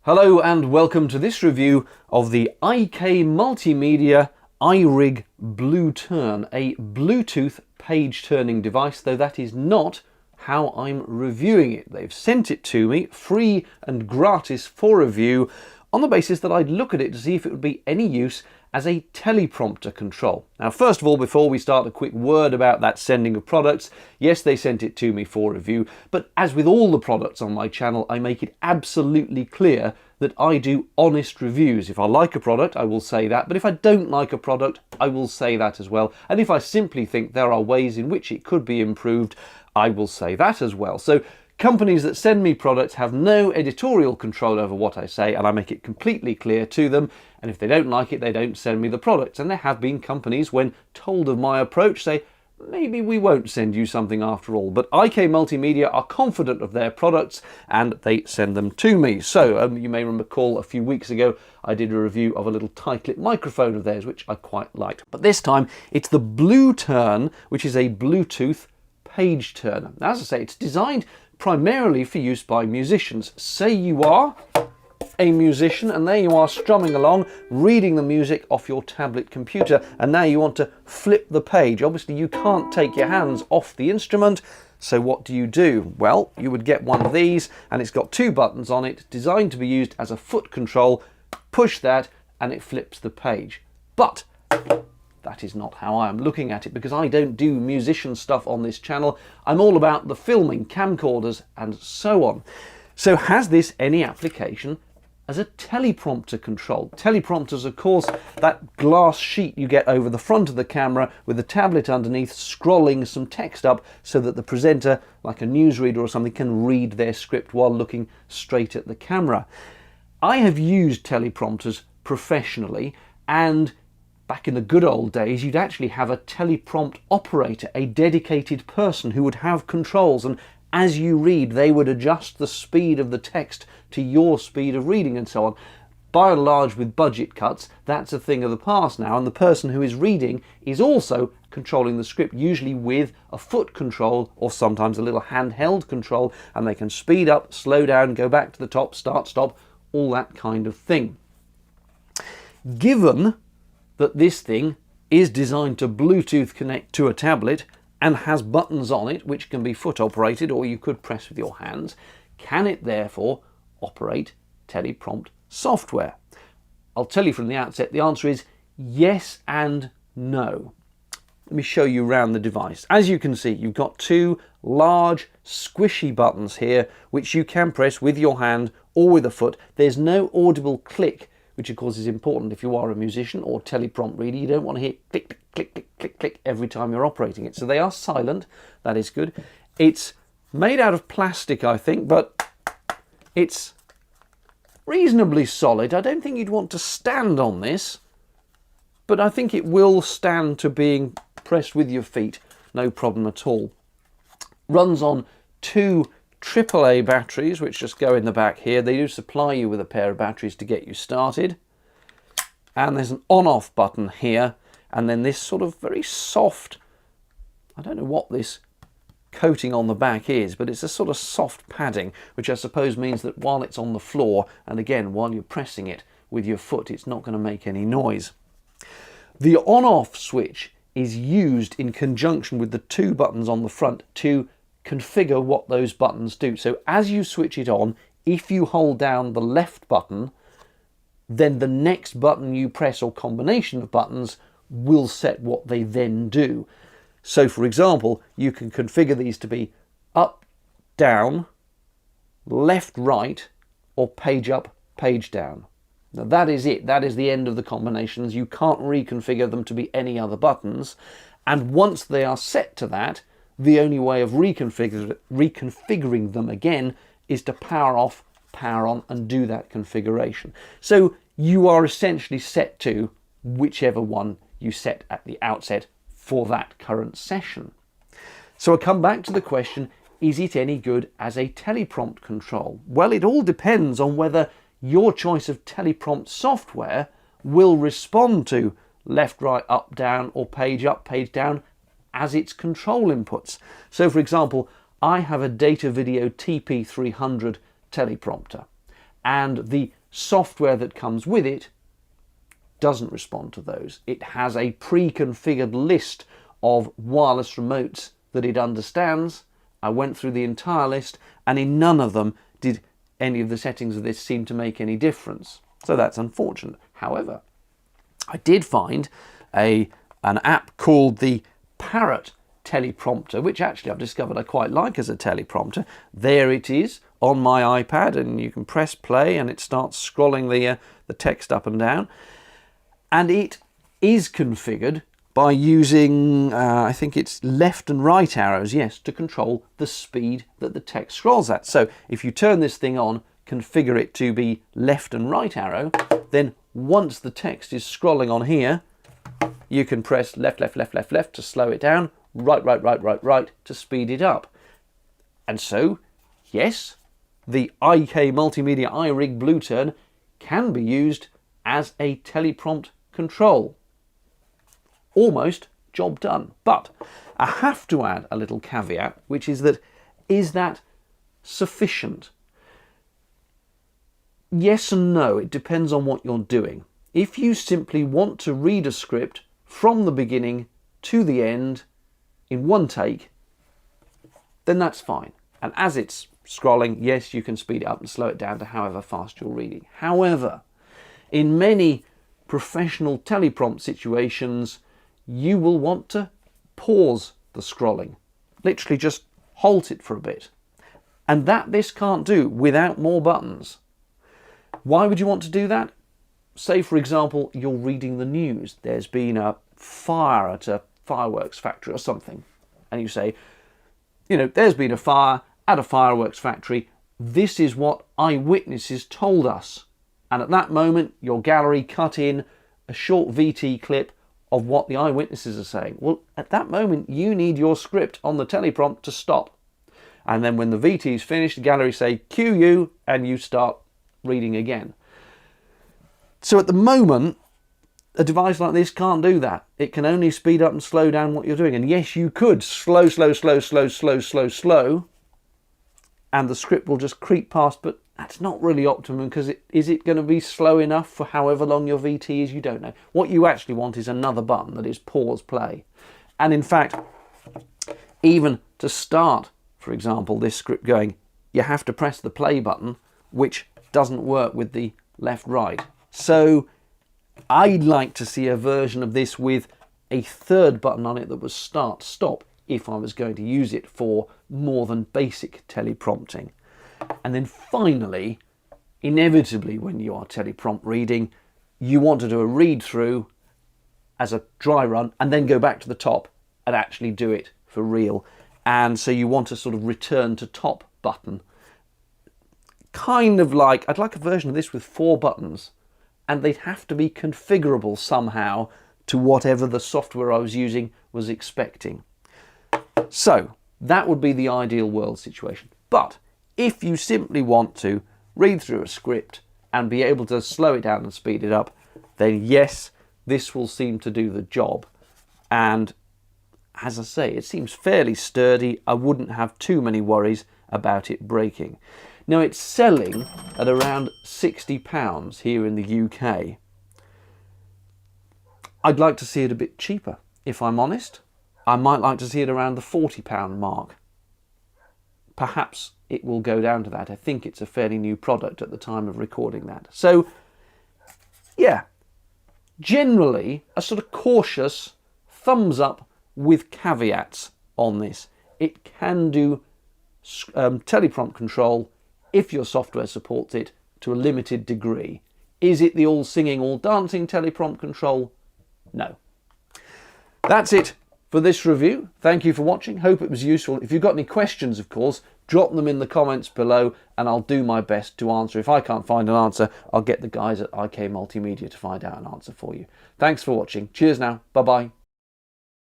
Hello and welcome to this review of the IK Multimedia iRig BlueTurn, a Bluetooth page turning device, though that is not how I'm reviewing it. They've sent it to me free and gratis for review on the basis that I'd look at it to see if it would be any use as a teleprompter control. Now, first of all, before we start, a quick word about that sending of products. Yes, they sent it to me for review, but as with all the products on my channel, I make it absolutely clear that I do honest reviews. If I like a product, I will say that, but if I don't like a product, I will say that as well. And if I simply think there are ways in which it could be improved, I will say that as well. So companies that send me products have no editorial control over what I say, and I make it completely clear to them. And if they don't like it, they don't send me the products. And there have been companies, when told of my approach, say, maybe we won't send you something after all. But IK Multimedia are confident of their products and they send them to me. So you may recall a few weeks ago, I did a review of a little tight-lit microphone of theirs, which I quite liked. But this time, it's the BlueTurn, which is a Bluetooth page turner. Now, as I say, it's designed primarily for use by musicians. Say you are a musician and there you are strumming along, reading the music off your tablet computer, and now you want to flip the page. Obviously you can't take your hands off the instrument, so what do? Well, you would get one of these, and it's got two buttons on it, designed to be used as a foot control. Push that and it flips the page. But that is not how I am looking at it, because I don't do musician stuff on this channel. I'm all about the filming, camcorders and so on. So has this any application as a teleprompter control? Teleprompters, of course, that glass sheet you get over the front of the camera with the tablet underneath scrolling some text up so that the presenter, like a newsreader or something, can read their script while looking straight at the camera. I have used teleprompters professionally, and back in the good old days, you'd actually have a teleprompt operator, a dedicated person who would have controls, and as you read, they would adjust the speed of the text to your speed of reading and so on. By and large, with budget cuts, that's a thing of the past now, and the person who is reading is also controlling the script, usually with a foot control or sometimes a little handheld control, and they can speed up, slow down, go back to the top, start, stop, all that kind of thing. Given that this thing is designed to Bluetooth connect to a tablet and has buttons on it which can be foot operated or you could press with your hands, can it therefore operate teleprompt software? I'll tell you from the outset, the answer is yes and no. Let me show you around the device. As you can see, you've got two large squishy buttons here which you can press with your hand or with a foot. There's no audible click, which of course is important if you are a musician or teleprompt reader. You don't want to hear click, click, click, click, click, click every time you're operating it. So they are silent, that is good. It's made out of plastic, I think, but it's reasonably solid. I don't think you'd want to stand on this, but I think it will stand to being pressed with your feet, no problem at all. Runs on two AAA batteries, which just go in the back here. They do supply you with a pair of batteries to get you started. And there's an on-off button here, and then this sort of very soft, I don't know what this coating on the back is, but it's a sort of soft padding, which I suppose means that while it's on the floor, and again, while you're pressing it with your foot, it's not going to make any noise. The on-off switch is used in conjunction with the two buttons on the front to configure what those buttons do. So as you switch it on, if you hold down the left button, then the next button you press or combination of buttons will set what they then do. So for example, you can configure these to be up, down, left, right, or page up, page down. Now that is it. That is the end of the combinations. You can't reconfigure them to be any other buttons. And once they are set to that, the only way of reconfiguring them again is to power off, power on, and do that configuration. So you are essentially set to whichever one you set at the outset for that current session. So I come back to the question, is it any good as a teleprompt control? Well, it all depends on whether your choice of teleprompt software will respond to left, right, up, down, or page up, page down as its control inputs. So for example, I have a data video TP300 teleprompter, and the software that comes with it doesn't respond to those. It has a pre-configured list of wireless remotes that it understands. I went through the entire list, and in none of them did any of the settings of this seem to make any difference. So that's unfortunate. However, I did find an app called the Parrot teleprompter, which actually I've discovered I quite like as a teleprompter. There it is on my iPad, and you can press play and it starts scrolling the text up and down. And it is configured by using, I think it's left and right arrows, yes, to control the speed that the text scrolls at. So if you turn this thing on, configure it to be left and right arrow, then once the text is scrolling on here, you can press left, left, left, left, left to slow it down, right, right, right, right, right to speed it up. And so, yes, the IK Multimedia iRig BlueTurn can be used as a teleprompt control. Almost job done. But I have to add a little caveat, which is that sufficient? Yes and no, it depends on what you're doing. If you simply want to read a script from the beginning to the end in one take, then that's fine. And as it's scrolling, yes, you can speed it up and slow it down to however fast you're reading. However, in many professional teleprompt situations, you will want to pause the scrolling. Literally just halt it for a bit. And that this can't do without more buttons. Why would you want to do that? Say, for example, you're reading the news. There's been a fire at a fireworks factory or something. And you say, you know, there's been a fire at a fireworks factory. This is what eyewitnesses told us. And at that moment, your gallery cut in a short VT clip of what the eyewitnesses are saying. Well, at that moment, you need your script on the teleprompt to stop. And then when the VT is finished, the gallery say, cue you, and you start reading again. So at the moment, a device like this can't do that. It can only speed up and slow down what you're doing. And yes, you could slow, slow, slow, slow, slow, slow, slow, and the script will just creep past, but that's not really optimum, because is it going to be slow enough for however long your VT is? You don't know. What you actually want is another button that is pause play. And in fact, even to start, for example, this script going, you have to press the play button, which doesn't work with the left right. So I'd like to see a version of this with a third button on it that was start stop if I was going to use it for more than basic teleprompting. And then finally, inevitably when you are teleprompt reading, you want to do a read through as a dry run and then go back to the top and actually do it for real. And so you want a sort of return to top button. Kind of like, I'd like a version of this with 4 buttons, and they'd have to be configurable somehow to whatever the software I was using was expecting. So that would be the ideal world situation. But if you simply want to read through a script and be able to slow it down and speed it up, then yes, this will seem to do the job. And as I say, it seems fairly sturdy. I wouldn't have too many worries about it breaking. Now, it's selling at around £60 here in the UK. I'd like to see it a bit cheaper, if I'm honest. I might like to see it around the £40 mark. Perhaps it will go down to that. I think it's a fairly new product at the time of recording that. So, yeah, generally a sort of cautious thumbs up with caveats on this. It can do teleprompt control if your software supports it to a limited degree. Is it the all singing, all dancing teleprompt control? No. That's it for this review. Thank you for watching. Hope it was useful. If you've got any questions, of course, drop them in the comments below and I'll do my best to answer. If I can't find an answer, I'll get the guys at IK Multimedia to find out an answer for you. Thanks for watching. Cheers now. Bye-bye.